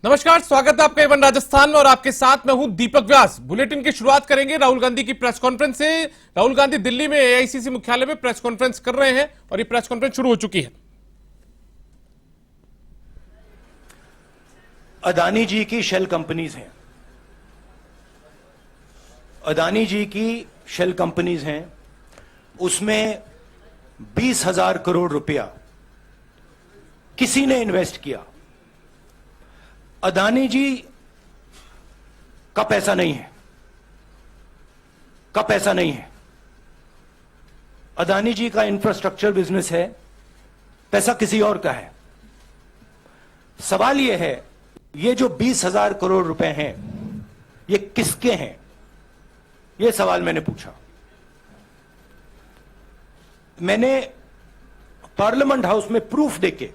नमस्कार, स्वागत है आपका एवन राजस्थान में और आपके साथ मैं हूं दीपक व्यास। बुलेटिन की शुरुआत करेंगे राहुल गांधी की प्रेस कॉन्फ्रेंस से। राहुल गांधी दिल्ली में एआईसीसी मुख्यालय में प्रेस कॉन्फ्रेंस कर रहे हैं और ये प्रेस कॉन्फ्रेंस शुरू हो चुकी है। अदानी जी की शेल कंपनीज हैं, अदानी जी की शेल कंपनीज हैं, उसमें 20,000 करोड़ रुपया किसी ने इन्वेस्ट किया। अदानी जी का पैसा नहीं है, का पैसा नहीं है। अदानी जी का इंफ्रास्ट्रक्चर बिजनेस है, पैसा किसी और का है। सवाल यह है, ये जो 20,000 करोड़ रुपए हैं, ये किसके हैं? ये सवाल मैंने पूछा। मैंने पार्लियामेंट हाउस में प्रूफ देके,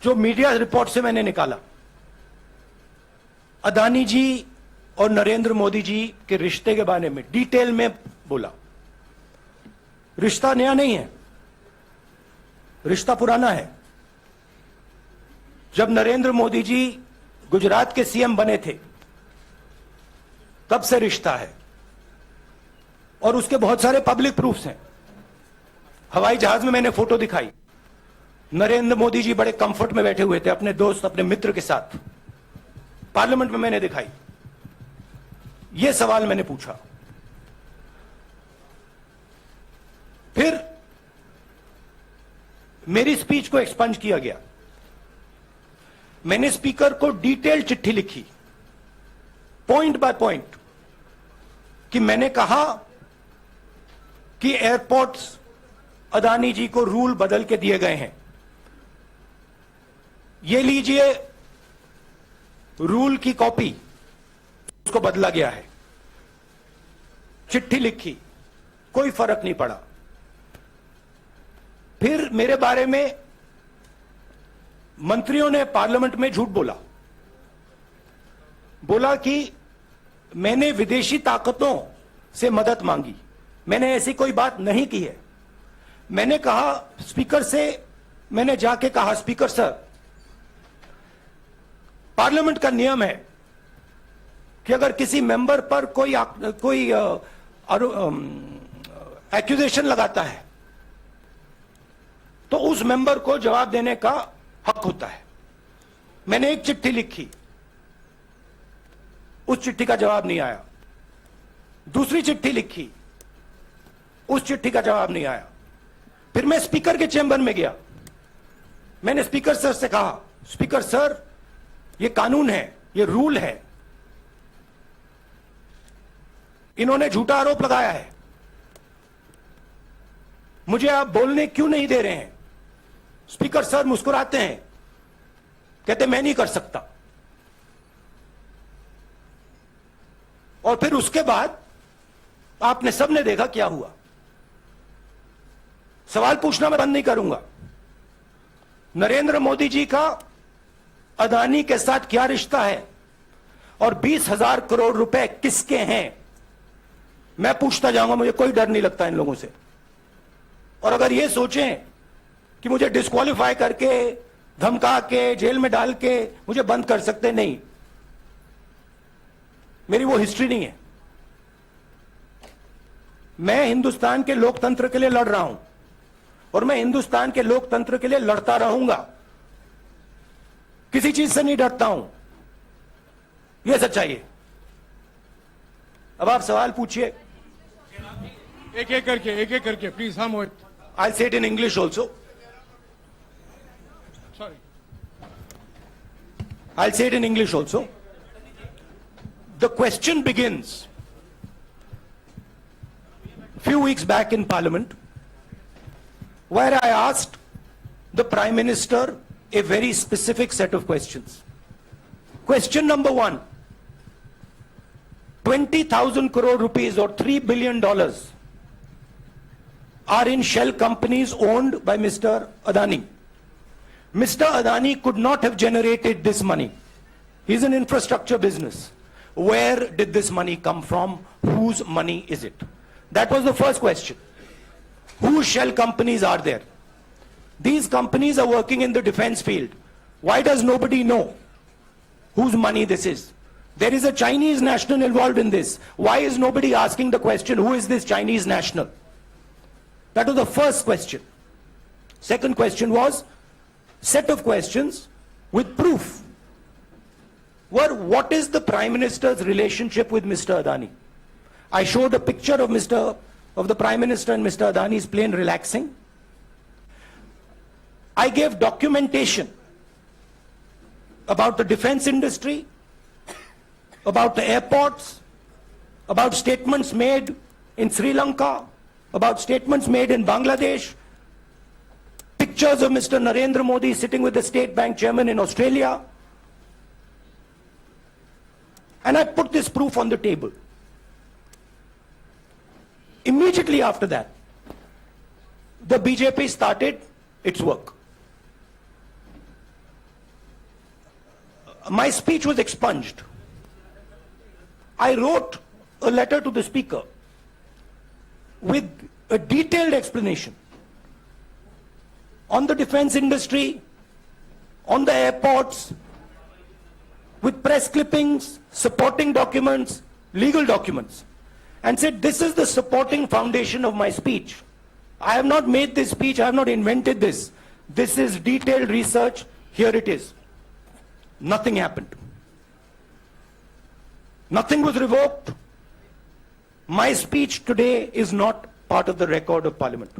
जो मीडिया रिपोर्ट से मैंने निकाला, अदानी जी और नरेंद्र मोदी जी के रिश्ते के बारे में डिटेल में बोला। रिश्ता नया नहीं है, रिश्ता पुराना है। जब नरेंद्र मोदी जी गुजरात के सीएम बने थे, तब से रिश्ता है और उसके बहुत सारे पब्लिक प्रूफ्स हैं। हवाई जहाज में मैंने फोटो दिखाई, नरेंद्र मोदी जी बड़े कंफर्ट में बैठे हुए थे अपने दोस्त, अपने मित्र के साथ। पार्लियामेंट में मैंने दिखाई। यह सवाल मैंने पूछा। फिर मेरी स्पीच को एक्सपंज किया गया। मैंने स्पीकर को डिटेल चिट्ठी लिखी, पॉइंट बाय पॉइंट, कि मैंने कहा कि एयरपोर्ट्स अदानी जी को रूल बदल के दिए गए हैं। ये लीजिए रूल की कॉपी, उसको बदला गया है। चिट्ठी लिखी, कोई फर्क नहीं पड़ा। फिर मेरे बारे में मंत्रियों ने पार्लियामेंट में झूठ बोला। बोला कि मैंने विदेशी ताकतों से मदद मांगी। मैंने ऐसी कोई बात नहीं की है। मैंने कहा स्पीकर से, मैंने जाके कहा, स्पीकर सर, पार्लियामेंट का नियम है कि अगर किसी मेंबर पर कोई एक्यूजेशन लगाता है तो उस मेंबर को जवाब देने का हक होता है। मैंने एक चिट्ठी लिखी, उस चिट्ठी का जवाब नहीं आया। दूसरी चिट्ठी लिखी, उस चिट्ठी का जवाब नहीं आया। फिर मैं स्पीकर के चेंबर में गया। मैंने स्पीकर सर से कहा, स्पीकर सर, ये कानून है, ये रूल है, इन्होंने झूठा आरोप लगाया है, मुझे आप बोलने क्यों नहीं दे रहे हैं? स्पीकर सर मुस्कुराते हैं, कहते मैं नहीं कर सकता। और फिर उसके बाद आपने सबने देखा क्या हुआ। सवाल पूछना मैं बंद नहीं करूंगा। नरेंद्र मोदी जी का अदानी के साथ क्या रिश्ता है और 20,000 करोड़ रुपए किसके हैं, मैं पूछता जाऊंगा। मुझे कोई डर नहीं लगता इन लोगों से। और अगर ये सोचें कि मुझे डिस्क्वालीफाई करके, धमका के, जेल में डाल के मुझे बंद कर सकते, नहीं, मेरी वो हिस्ट्री नहीं है। मैं हिंदुस्तान के लोकतंत्र के लिए लड़ रहा हूं और मैं हिंदुस्तान के लोकतंत्र के लिए लड़ता रहूंगा। किसी चीज से नहीं डरता हूं, यह सच्चाई है। अब आप सवाल पूछिए। एक एक करके प्लीज। हाँ मोहित, आई से it in English also. Sorry, I'll say it in English also. The question begins few weeks back in Parliament, where I asked the Prime Minister a very specific set of questions. Question number 1, 20,000 crore rupees or $3 billion are in shell companies owned by Mr. Adani. Mr. Adani could not have generated this money. He's an infrastructure business. Where did this money come from? Whose money is it? That was the first question. Whose shell companies are there? These companies are working in the defense field. Why does nobody know whose money this is? There is a Chinese national involved in this. Why is nobody asking the question, who is this Chinese national? That was the first question. Second question was, set of questions with proof. Were, what is the Prime Minister's relationship with Mr. Adani? I showed a picture of the Prime Minister and Mr. Adani's plane relaxing. I gave documentation about the defense industry, about the airports, about statements made in Sri Lanka, about statements made in Bangladesh, pictures of Mr. Narendra Modi sitting with the State Bank chairman in Australia. And I put this proof on the table. Immediately after that, the BJP started its work. My speech was expunged. I wrote a letter to the Speaker with a detailed explanation on the defense industry, on the airports, with press clippings, supporting documents, legal documents, and said, this is the supporting foundation of my speech. I have not made this speech, I have not invented this. This is detailed research, here it is. Nothing happened. Nothing was revoked. My speech today is not part of the record of Parliament.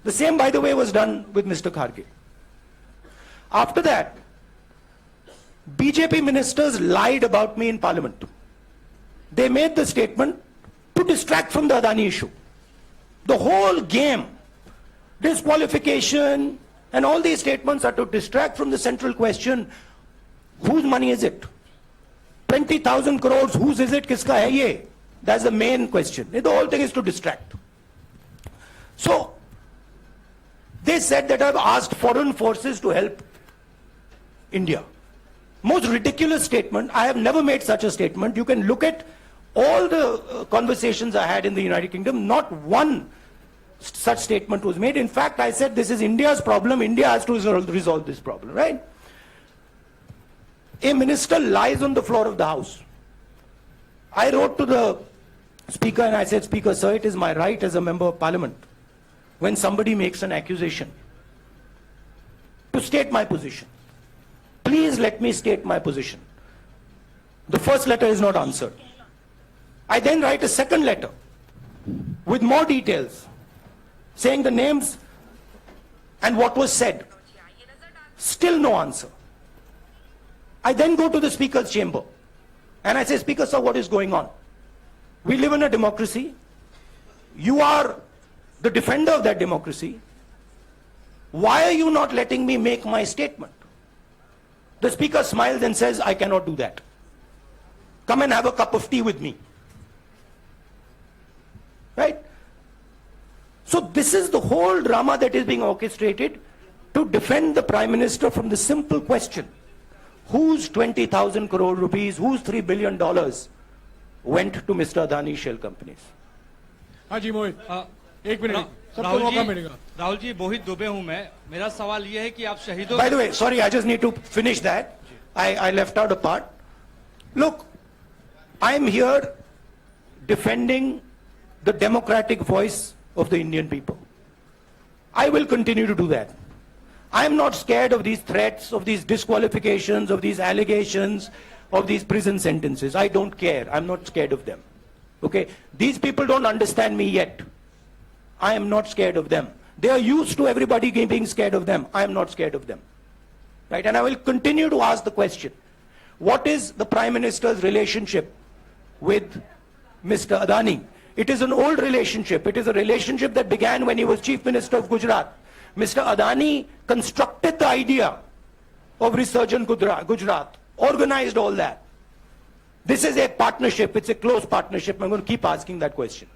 The same, by the way, was done with Mr. Kharge. After that, BJP ministers lied about me in Parliament. They made the statement to distract from the Adani issue. The whole game, disqualification, and all these statements are to distract from the central question, whose money is it? 20,000 crores, whose is it? Kiska hai ye? That's the main question. The whole thing is to distract. So, they said that I've asked foreign forces to help India. Most ridiculous statement. I have never made such a statement. You can look at all the conversations I had in the United Kingdom. Not one such statement was made. In fact, I said this is India's problem. India has to resolve this problem, right? A minister lies on the floor of the House. I wrote to the Speaker and I said, Speaker, sir, it is my right as a member of Parliament, when somebody makes an accusation, to state my position. Please let me state my position. The first letter is not answered. I then write a second letter with more details, saying the names and what was said. Still no answer. I then go to the Speaker's chamber and I say, Speaker, sir, what is going on? We live in a democracy. You are the defender of that democracy. Why are you not letting me make my statement? The Speaker smiles and says, I cannot do that. Come and have a cup of tea with me. Right? So this is the whole drama that is being orchestrated to defend the Prime Minister from the simple question, whose 20,000 crore rupees, whose $3 billion went to Mr. Adani shell companies? हाँ जी मोहित, एक minute, सबको राहुल मौका जी, मिलेगा। राहुल जी, मोहित दुबे हूं मैं। मेरा सवाल ये है कि आप शहीदों By the way, sorry, I just need to finish that. I left out a part. Look, I am here defending the democratic voice of the Indian people. I will continue to do that. I am not scared of these threats, of these disqualifications, of these allegations, of these prison sentences. I don't care. I'm not scared of them. Okay? These people don't understand me yet. I am not scared of them. They are used to everybody being scared of them. I am not scared of them. Right? And I will continue to ask the question, what is the Prime Minister's relationship with Mr. Adani? It is an old relationship. It is a relationship that began when he was Chief Minister of Gujarat. Mr. Adani constructed the idea of Resurgent Gujarat, organized all that. This is a partnership. It's a close partnership. I'm going to keep asking that question.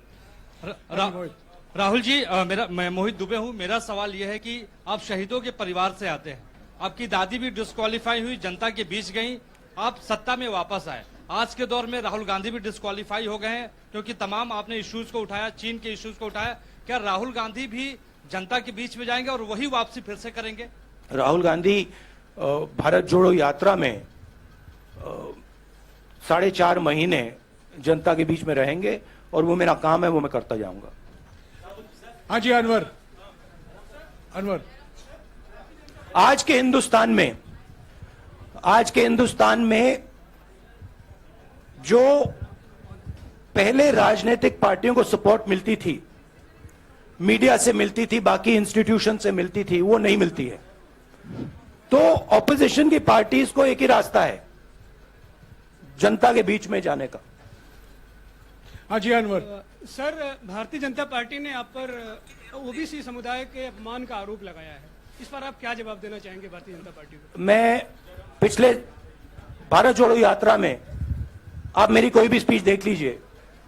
Rahul ji, मैं मोहित दुबे हूं। मेरा सवाल यह है कि आप शहीदों के परिवार से आते हैं। आपकी दादी भी डिस्क्वालीफाई हुई, जनता के बीच गई, आप सत्ता में वापस आए। आज के दौर में राहुल गांधी भी डिस्क्वालीफाई हो गए हैं, क्योंकि तमाम आपने इश्यूज को उठाया, चीन के इश्यूज को उठाया। क्या राहुल गांधी भी जनता के बीच में जाएंगे और वही वापसी फिर से करेंगे? राहुल गांधी भारत जोड़ो यात्रा में 4.5 महीने जनता के बीच में रहेंगे और वो मेरा काम है, वो मैं करता जाऊंगा। हाँ जी अनवर, अनवर आज के हिंदुस्तान में जो पहले राजनीतिक पार्टियों को सपोर्ट मिलती थी, मीडिया से मिलती थी, बाकी इंस्टीट्यूशन से मिलती थी, वो नहीं मिलती है। तो ऑपोजिशन की पार्टीज को एक ही रास्ता है, जनता के बीच में जाने का। हाँ जी अनवर। सर, भारतीय जनता पार्टी ने आप पर ओबीसी समुदाय के अपमान का आरोप लगाया है, इस पर आप क्या जवाब देना चाहेंगे भारतीय जनता पार्टी को? मैं पिछले भारत जोड़ो यात्रा में, आप मेरी कोई भी स्पीच देख लीजिए,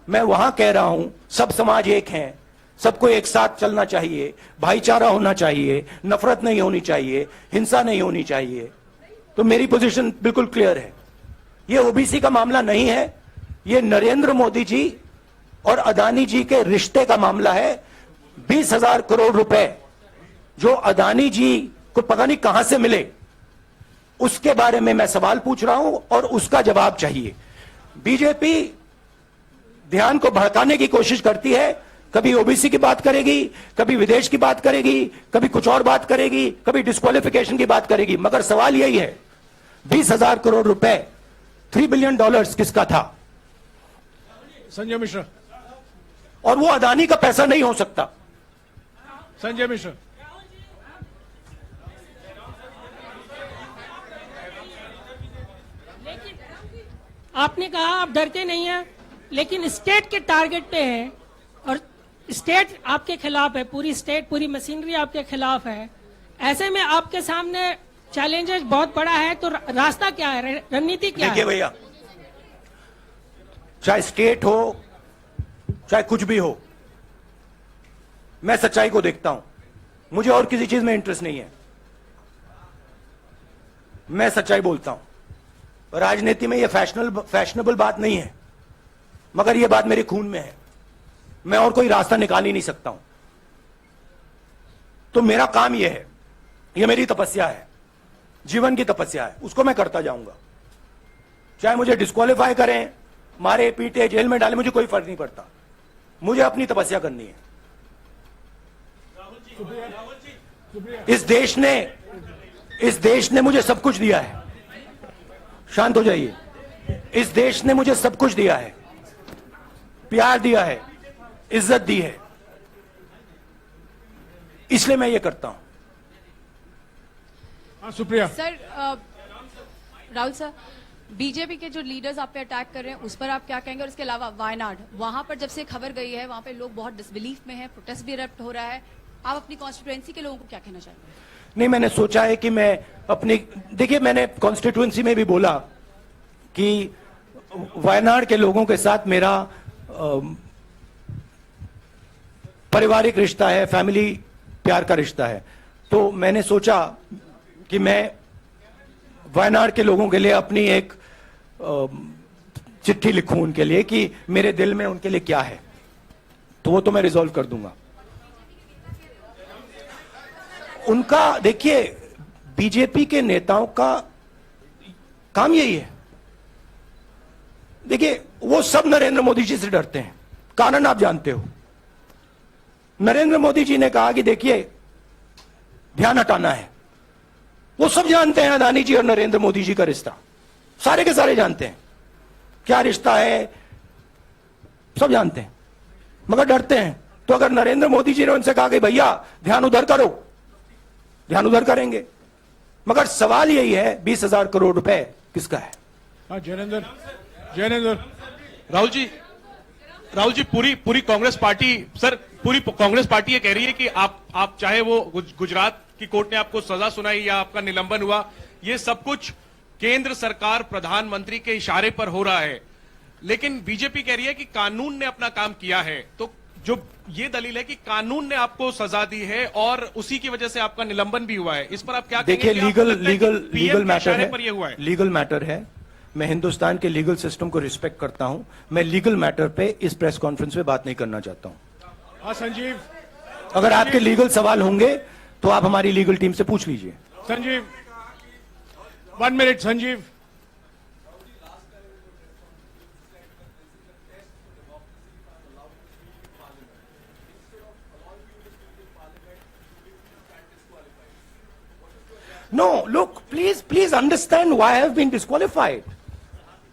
मैं वहां कह रहा हूं सब समाज एक हैं, सबको एक साथ चलना चाहिए, भाईचारा होना चाहिए, नफरत नहीं होनी चाहिए, हिंसा नहीं होनी चाहिए। तो मेरी पोजीशन बिल्कुल क्लियर है। ये ओबीसी का मामला नहीं है, ये नरेंद्र मोदी जी और अदानी जी के रिश्ते का मामला है। 20,000 करोड़ रुपए जो अदानी जी को पता नहीं कहां से मिले, उसके बारे में मैं सवाल पूछ रहा हूं और उसका जवाब चाहिए। बीजेपी ध्यान को भड़काने की कोशिश करती है, कभी ओबीसी की बात करेगी, कभी विदेश की बात करेगी, कभी कुछ और बात करेगी, कभी डिस्क्वालिफिकेशन की बात करेगी, मगर सवाल यही है 20,000 करोड़ रुपए, $3 बिलियन किसका था? संजय मिश्रा। और वो अदानी का पैसा नहीं हो सकता। संजय मिश्रा। आपने कहा आप डरते नहीं हैं, लेकिन स्टेट के टारगेट पे हैं और स्टेट आपके खिलाफ है, पूरी स्टेट, पूरी मशीनरी आपके खिलाफ है। ऐसे में आपके सामने चैलेंजेस बहुत बड़ा है, तो रास्ता क्या है, रणनीति क्या है? देखिए भैया, चाहे स्टेट हो चाहे कुछ भी हो, मैं सच्चाई को देखता हूं, मुझे और किसी चीज में इंटरेस्ट नहीं है, मैं सच्चाई बोलता हूं। राजनीति में यह फैशनेबल बात नहीं है, मगर यह बात मेरे खून में है, मैं और कोई रास्ता निकाल ही नहीं सकता हूं। तो मेरा काम यह है, यह मेरी तपस्या है, जीवन की तपस्या है, उसको मैं करता जाऊंगा। चाहे मुझे डिस्क्वालीफाई करें, मारे पीटे, जेल में डाले, मुझे कोई फर्क नहीं पड़ता, मुझे अपनी तपस्या करनी है। इस देश ने मुझे सब कुछ दिया है। शांत हो जाइए। इस देश ने मुझे सब कुछ दिया है, प्यार दिया है, इज्जत दी है, इसलिए मैं ये करता हूं। हाँ Supriya. Sir, Rahul sir, BJP के जो लीडर्स आप पे अटैक कर रहे हैं उस पर आप क्या कहेंगे? और इसके अलावा वायनाड, वहां पर जब से खबर गई है वहां पे लोग बहुत डिसबिलीफ में हैं, प्रोटेस्ट भी इरप्ट हो रहा है, आप अपनी कॉन्स्टिट्यूएंसी के लोगों को क्या कहना चाहेंगे? नहीं, मैंने सोचा है कि मैं अपनी, देखिए मैंने कॉन्स्टिट्यूएंसी में भी बोला कि वायनाड के लोगों के साथ मेरा पारिवारिक रिश्ता है, फैमिली प्यार का रिश्ता है। तो मैंने सोचा कि मैं वायनाड के लोगों के लिए अपनी एक चिट्ठी लिखूं उनके लिए कि मेरे दिल में उनके लिए क्या है, तो वो तो मैं रिजॉल्व कर दूंगा। उनका, देखिए बीजेपी के नेताओं का काम यही है। देखिए वो सब नरेंद्र मोदी जी से डरते हैं, कारण आप जानते हो। नरेंद्र मोदी जी ने कहा कि देखिए ध्यान हटाना है, वो सब जानते हैं अदानी जी और नरेंद्र मोदी जी का रिश्ता, सारे के सारे जानते हैं क्या रिश्ता है, सब जानते हैं, मगर डरते हैं। तो अगर नरेंद्र मोदी जी ने उनसे कहा कि भैया ध्यान उधर करो, ध्यान उधर करेंगे, मगर सवाल यही है 20,000 करोड़ रुपए किसका है? हाँ जैनेंद्र। जैनेंद्र। राहुल जी पूरी कांग्रेस पार्टी, सर पूरी कांग्रेस पार्टी ये कह रही है कि आप चाहे वो गुजरात की कोर्ट ने आपको सजा सुनाई या आपका निलंबन हुआ, ये सब कुछ केंद्र सरकार प्रधानमंत्री के इशारे पर हो रहा है, लेकिन बीजेपी कह रही है कि कानून ने अपना काम किया है। तो जो ये दलील है कि कानून ने आपको सजा दी है और उसी की वजह से आपका निलंबन भी हुआ है, इस पर आप क्या कहेंगे? देखिए लीगल मैटर है, पर ये हुआ है। लीगल मैटर है, मैं हिंदुस्तान के लीगल सिस्टम को रिस्पेक्ट करता हूं, मैं लीगल मैटर पे इस प्रेस कॉन्फ्रेंस में बात नहीं करना चाहता हूं। हाँ संजीव। अगर आपके लीगल सवाल होंगे तो आप हमारी लीगल टीम से पूछ लीजिए। Sanjeev 1 minute Sanjeev. No, look, please understand why I have been disqualified.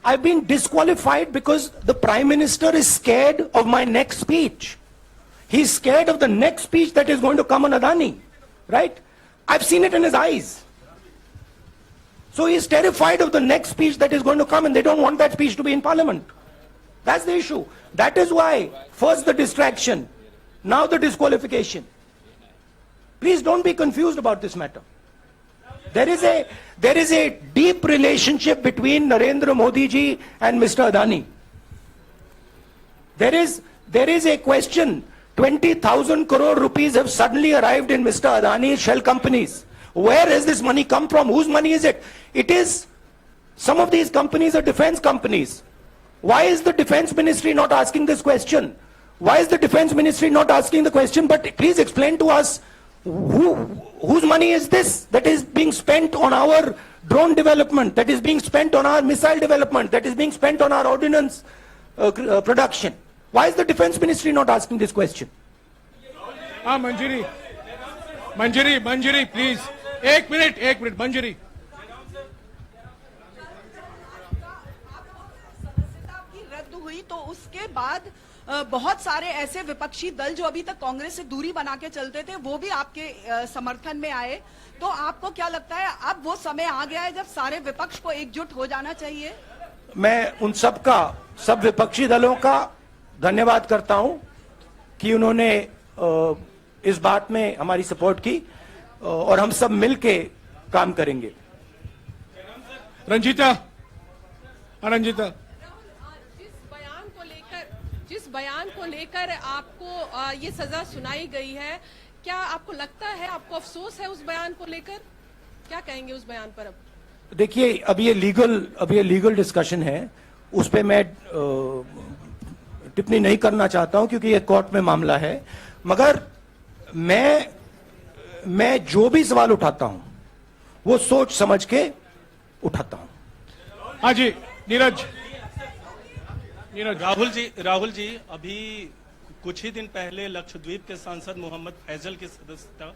I've been disqualified because the Prime Minister is scared of my next speech. He's scared of the next speech that is going to come on Adani, right? I've seen it in his eyes. So he's terrified of the next speech that is going to come, and they don't want that speech to be in Parliament. That's the issue. That is why, first the distraction, now the disqualification. Please don't be confused about this matter. There is a deep relationship between Narendra Modi ji and Mr. Adani. There is a question. 20,000 crore rupees have suddenly arrived in Mr. Adani's shell companies. Where has this money come from? Whose money is it? It is, some of these companies are defense companies. Why is the defense ministry not asking this question? Why is the defense ministry not asking the question? But please explain to us, whose money is this that is being spent on our drone development, that is being spent on our missile development, that is being spent on our ordnance production? Why is the defense ministry not asking this question? हाँ मंजरी please एक minute मंजरी। सदस्यता की रद्द हुई तो उसके बाद बहुत सारे ऐसे विपक्षी दल जो अभी तक कांग्रेस से दूरी बना के चलते थे वो भी आपके समर्थन में आए। तो आपको क्या लगता है अब वो समय आ गया है जब सारे विपक्ष को एकजुट हो जाना चाहिए? मैं उन सब विपक्षी दलों का धन्यवाद करता हूं कि उन्होंने इस बात में हमारी सपोर्ट की और हम सब मिलके काम करेंगे। रंजीता जिस बयान को लेकर आपको ये सजा सुनाई गई है, क्या आपको लगता है, आपको अफसोस है उस बयान को लेकर? क्या कहेंगे उस बयान पर? अब देखिए, अब ये लीगल डिस्कशन है, उस पे मैं टिप्पणी नहीं करना चाहता हूं क्योंकि ये कोर्ट में मामला है। मगर मैं जो भी सवाल उठाता हूं वो सोच समझ के उठाता हूं। हाँ जी नीरज। राहुल जी अभी कुछ ही दिन पहले लक्षद्वीप के सांसद मोहम्मद फैजल की सदस्यता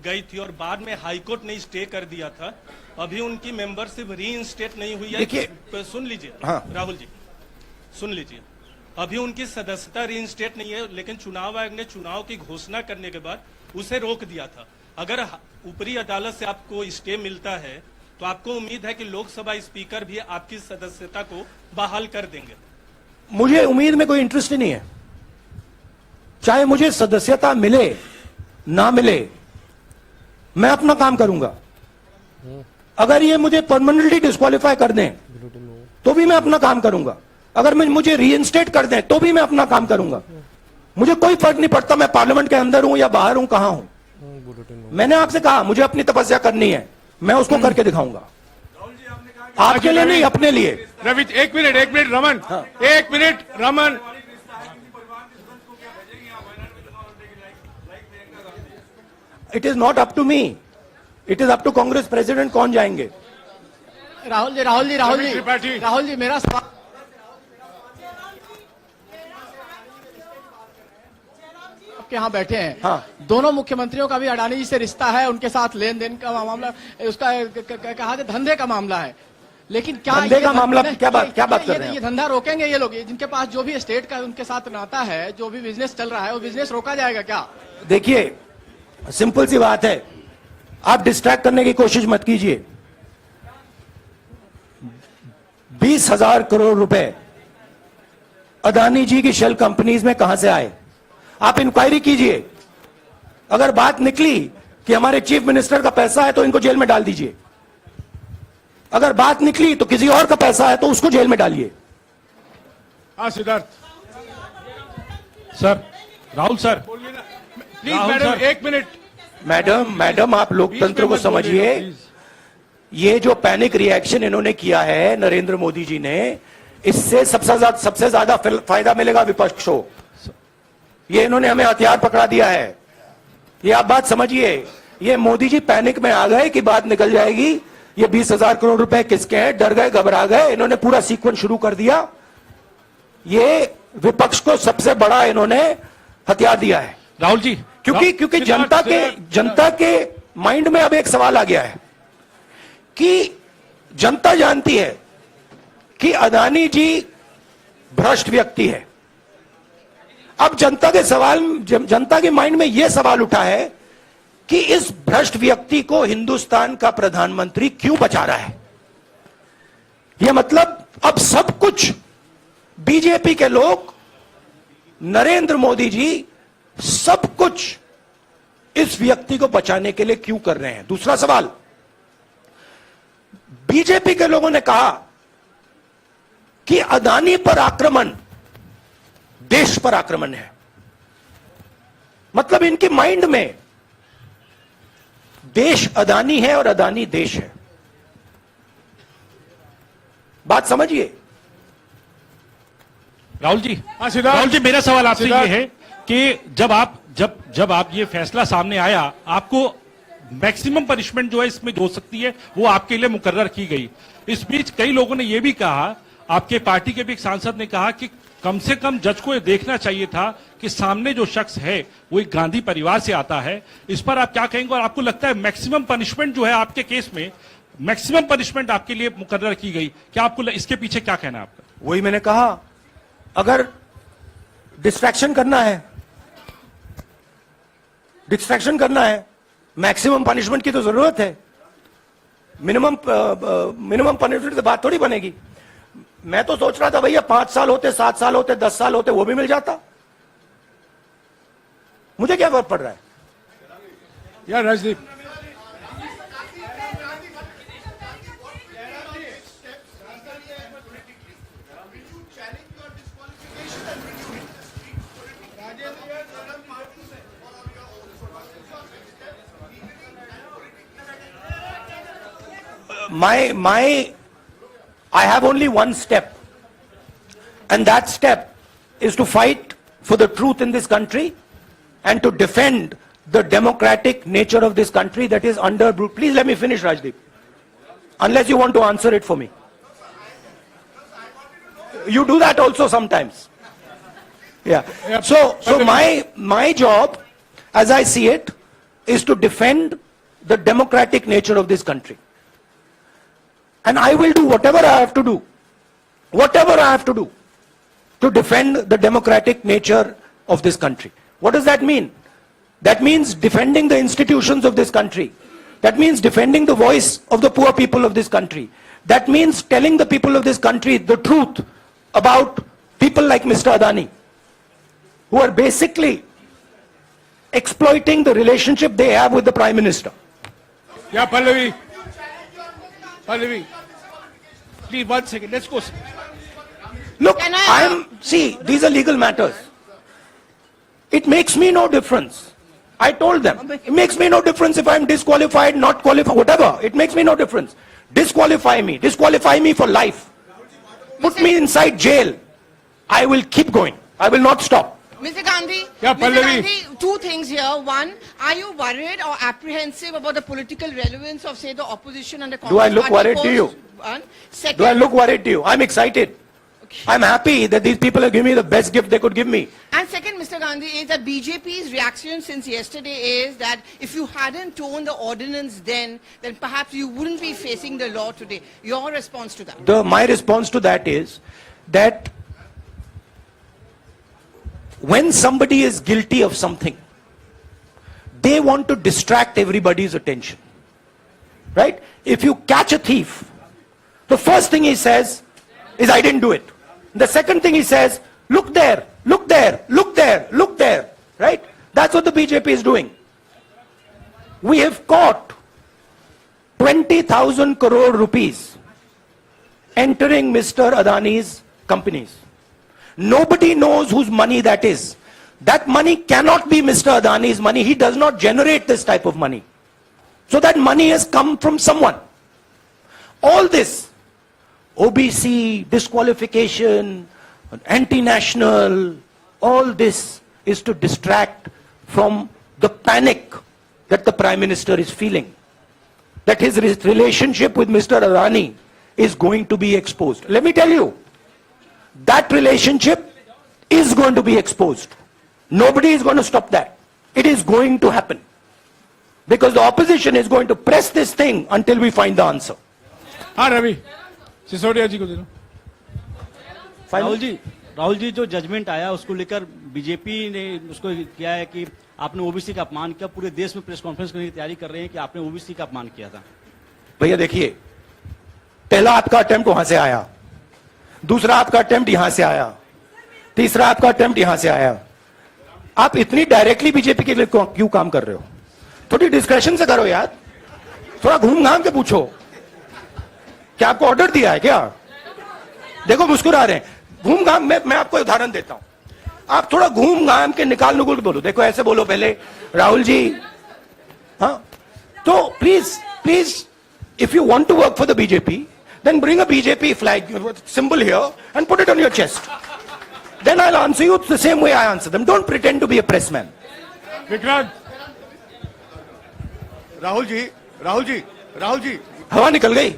गई थी और बाद में हाईकोर्ट ने स्टे कर दिया था। अभी उनकी मेंबरशिप रीइंस्टेट नहीं हुई है। देखिए, सुन लीजिए। हाँ। राहुल जी सुन लीजिए, अभी उनकी सदस्यता रीइंस्टेट नहीं है, लेकिन चुनाव आयोग ने चुनाव की घोषणा करने के बाद उसे रोक दिया था। अगर ऊपरी अदालत से आपको स्टे मिलता है तो आपको उम्मीद है कि लोकसभा स्पीकर भी आपकी सदस्यता को बहाल कर देंगे? मुझे उम्मीद में कोई इंटरेस्ट ही नहीं है। चाहे मुझे सदस्यता मिले ना मिले, मैं अपना काम करूंगा। अगर ये मुझे परमानेंटली डिस्क्वालीफाई कर दें तो भी मैं अपना काम करूंगा। अगर मुझे रीइंस्टेट कर दें तो भी मैं अपना काम करूंगा। मुझे कोई फर्क नहीं पड़ता मैं पार्लियामेंट के अंदर हूं या बाहर हूं, कहां हूं। मैंने आपसे कहा मुझे अपनी तपस्या करनी है, मैं उसको करके दिखाऊंगा। आपके लिए नहीं, अपने लिए। रवि एक मिनट रमन। हाँ। एक minute Raman. It is not up to me, it is up to Congress president कौन जाएंगे। राहुल जी मेरा सवाल आपके यहाँ बैठे हैं। हाँ। दोनों मुख्यमंत्रियों का भी अडानी जी से रिश्ता है, उनके साथ लेन देन का मामला, उसका कहा धंधे का मामला है। लेकिन क्या धंधे का मामला क्या बात कर रहे हैं? ये धंधा रोकेंगे ये लोग? जिनके पास जो भी स्टेट का उनके साथ नाता है, जो भी बिजनेस चल रहा है, वो बिजनेस रोका जाएगा क्या? देखिए, सिंपल सी बात है, आप डिस्ट्रैक्ट करने की कोशिश मत कीजिए। 20,000 करोड़ रुपए अदानी जी की शेल कंपनीज में कहां से आए? आप इंक्वायरी कीजिए। अगर बात निकली कि हमारे चीफ मिनिस्टर का पैसा है तो इनको जेल में डाल दीजिए। अगर बात निकली तो किसी और का पैसा है तो उसको जेल में डालिए। हाँ Siddharth sir, Rahul sir please. Madam एक मिनट। मैडम आप लोकतंत्र को समझिए। ये जो पैनिक रिएक्शन इन्होंने किया है नरेंद्र मोदी जी ने, इससे सबसे ज्यादा फायदा मिलेगा विपक्ष को। ये इन्होंने हमें हथियार पकड़ा दिया है। ये आप बात समझिए, ये मोदी जी पैनिक में आ गए कि बात निकल जाएगी, ये 20,000 करोड़ रुपए किसके हैं, डर गए, घबरा गए, इन्होंने पूरा सीक्वेंस शुरू कर दिया। ये विपक्ष को सबसे बड़ा इन्होंने हथियार दिया है राहुल जी, क्योंकि जनता के माइंड में अब एक सवाल आ गया है कि जनता जानती है कि अदानी जी भ्रष्ट व्यक्ति है। अब जनता के माइंड में यह सवाल उठा है कि इस भ्रष्ट व्यक्ति को हिंदुस्तान का प्रधानमंत्री क्यों बचा रहा है। यह मतलब अब सब कुछ बीजेपी के लोग, नरेंद्र मोदी जी सब कुछ इस व्यक्ति को बचाने के लिए क्यों कर रहे हैं। दूसरा सवाल, बीजेपी के लोगों ने कहा कि अदानी पर आक्रमण देश पर आक्रमण है। मतलब इनके माइंड में देश अदानी है और अदानी देश है। बात समझिए राहुल जी। सिद्धार्थ, राहुल जी, मेरा सवाल आपसे ये सिद्धार्थ। है कि जब आप ये फैसला सामने आया, आपको मैक्सिमम पनिशमेंट जो है इसमें हो सकती है वो आपके लिए मुकर्रर की गई। इस बीच कई लोगों ने ये भी कहा, आपके पार्टी के भी एक सांसद ने कहा कि कम से कम जज को ये देखना चाहिए था कि सामने जो शख्स है वो एक गांधी परिवार से आता है। इस पर आप क्या कहेंगे, और आपको लगता है मैक्सिमम पनिशमेंट जो है आपके केस में, मैक्सिमम पनिशमेंट आपके लिए मुकर्रर की गई, क्या आपको इसके पीछे क्या कहना है आपका? वही मैंने कहा, अगर डिस्ट्रैक्शन करना है, मैक्सिमम पनिशमेंट की तो जरूरत है। मिनिमम पनिशमेंट की बात थोड़ी बनेगी। मैं तो सोच रहा था भैया 5 साल होते, 7 साल होते, 10 साल होते, वो भी मिल जाता। मुझे क्या फर्क पड़ रहा है यार Rajdeep, I have only one step, and that step is to fight for the truth in this country and to defend the democratic nature of this country that is under. Please let me finish, Rajdeep, unless you want to answer it for me. You do that also sometimes. Yeah. So my job, as I see it, is to defend the democratic nature of this country. And I will do whatever I have to do to defend the democratic nature of this country. What does that mean? That means defending the institutions of this country. That means defending the voice of the poor people of this country. That means telling the people of this country the truth about people like Mr. Adani, who are basically exploiting the relationship they have with the Prime Minister. yeah, Pallavi, please 1 second, let's go. Look, see, these are legal matters. It makes me no difference. I told them, it makes me no difference if I'm disqualified, not qualified, whatever. It makes me no difference. Disqualify me for life. Put me inside jail. I will keep going. I will not stop. Mr. Gandhi, Yeah, Mr. Pallavi. Gandhi, 2 things here. One, are you worried or apprehensive about the political relevance of, say, the opposition and the Congress Do I look party worried to post? you? One. Second, Do I look worried to you? I'm excited. I'm happy that these people have given me the best gift they could give me. And second, Mr. Gandhi, is that BJP's reaction since yesterday is that if you hadn't torn the ordinance then perhaps you wouldn't be facing the law today. Your response to that? My response to that is that when somebody is guilty of something, they want to distract everybody's attention. Right? If you catch a thief, the first thing he says is, I didn't do it. The second thing he says, look there, look there, look there, look there. Right? That's what the BJP is doing. We have caught 20,000 crore rupees entering Mr. Adani's companies. Nobody knows whose money that is. That money cannot be Mr. Adani's money. He does not generate this type of money. So that money has come from someone. All this, OBC, disqualification, anti-national, all this is to distract from the panic that the Prime Minister is feeling, that his relationship with Mr. Adani is going to be exposed. Let me tell you, that relationship is going to be exposed. Nobody is going to stop that. It is going to happen. Because the opposition is going to press this thing until we find the answer. हाँ रवि सिसोदिया जी को दे दो। राहुल जी जो judgement आया उसको लेकर BJP ने उसको किया है कि आपने ओबीसी का अपमान किया, पूरे देश में प्रेस कॉन्फ्रेंस करने की तैयारी कर रहे हैं कि आपने ओबीसी का अपमान किया था। भैया देखिए, पहला आपका अटेम्प्ट वहां से आया, दूसरा आपका अटेम्प्ट यहां से आया, तीसरा आपका अटेम्प्ट यहां से आया। आप इतनी डायरेक्टली बीजेपी के लिए क्यों काम कर रहे हो? थोड़ी डिस्कशन से करो यार, थोड़ा घूम घाम के पूछो। क्या आपको ऑर्डर दिया है क्या? देखो मुस्कुरा रहे हैं। घूम घाम मैं आपको उदाहरण देता हूं, आप थोड़ा घूम घाम के निकाल नुकुल के बोलो। देखो ऐसे बोलो पहले, राहुल जी, हाँ तो please if you want to work for the BJP, then bring a BJP flag symbol here and put it on your chest. Then I'll answer you the same way I answer them. Don't pretend to be a pressman. Vikrant, Rahul ji, हवा निकल गई।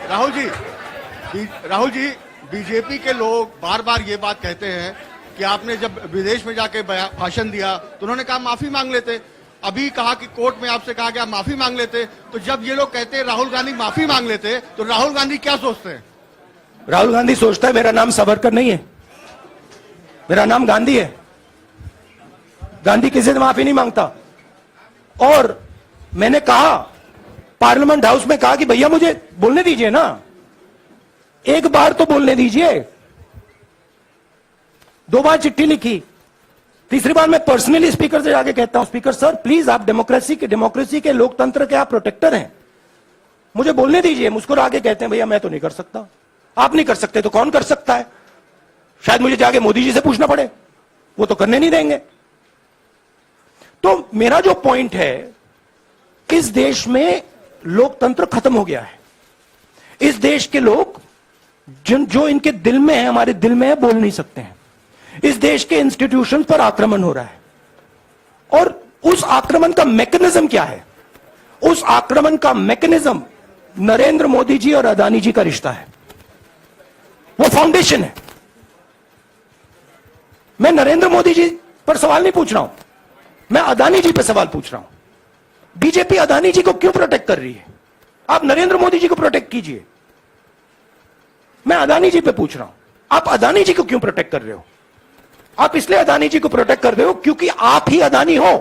Rahul ji, BJP के लोग बार बार ये बात कहते हैं कि आपने जब विदेश में जाके भाषण दिया तो उन्होंने कहा माफी मांग लेते। अभी कहा कि कोर्ट में आपसे कहा गया माफी मांग लेते। तो जब ये लोग कहते हैं राहुल गांधी माफी मांग लेते, तो राहुल गांधी क्या सोचते हैं? राहुल गांधी सोचता है मेरा नाम सावरकर नहीं है, मेरा नाम गांधी है। गांधी किसी से माफी नहीं मांगता। और मैंने कहा, पार्लियामेंट हाउस में कहा कि भैया मुझे बोलने दीजिए ना, एक बार तो बोलने दीजिए। 2 बार चिट्ठी लिखी, तीसरी बार मैं पर्सनली स्पीकर से जाके कहता हूं, स्पीकर सर प्लीज, आप डेमोक्रेसी के लोकतंत्र के आप प्रोटेक्टर हैं, मुझे बोलने दीजिए। मुस्कुरा के कहते हैं भैया मैं तो नहीं कर सकता। आप नहीं कर सकते तो कौन कर सकता है? शायद मुझे जाके मोदी जी से पूछना पड़े, वो तो करने नहीं देंगे। तो मेरा जो पॉइंट है, इस देश में लोकतंत्र खत्म हो गया है। इस देश के लोग जो इनके दिल में है, हमारे दिल में है, बोल नहीं सकते हैं। इस देश के इंस्टीट्यूशन पर आक्रमण हो रहा है। और उस आक्रमण का मैकेनिज्म क्या है? उस आक्रमण का मैकेनिज्म नरेंद्र मोदी जी और अदानी जी का रिश्ता है, वो फाउंडेशन है। मैं नरेंद्र मोदी जी पर सवाल नहीं पूछ रहा हूं, मैं अदानी जी पर सवाल पूछ रहा हूं। बीजेपी अदानी जी को क्यों प्रोटेक्ट कर रही है? आप नरेंद्र मोदी जी को प्रोटेक्ट कीजिए। मैं अदानी जी पे पूछ रहा हूं, आप अदानी जी को क्यों प्रोटेक्ट कर रहे हो? आप इसलिए अदानी जी को प्रोटेक्ट कर रहे हो क्योंकि आप ही अदानी हो।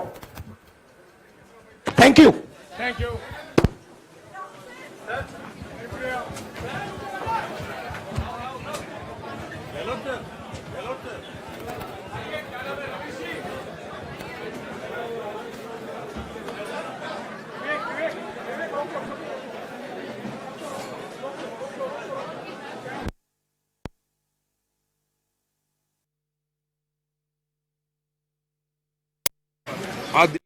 Thank you. आज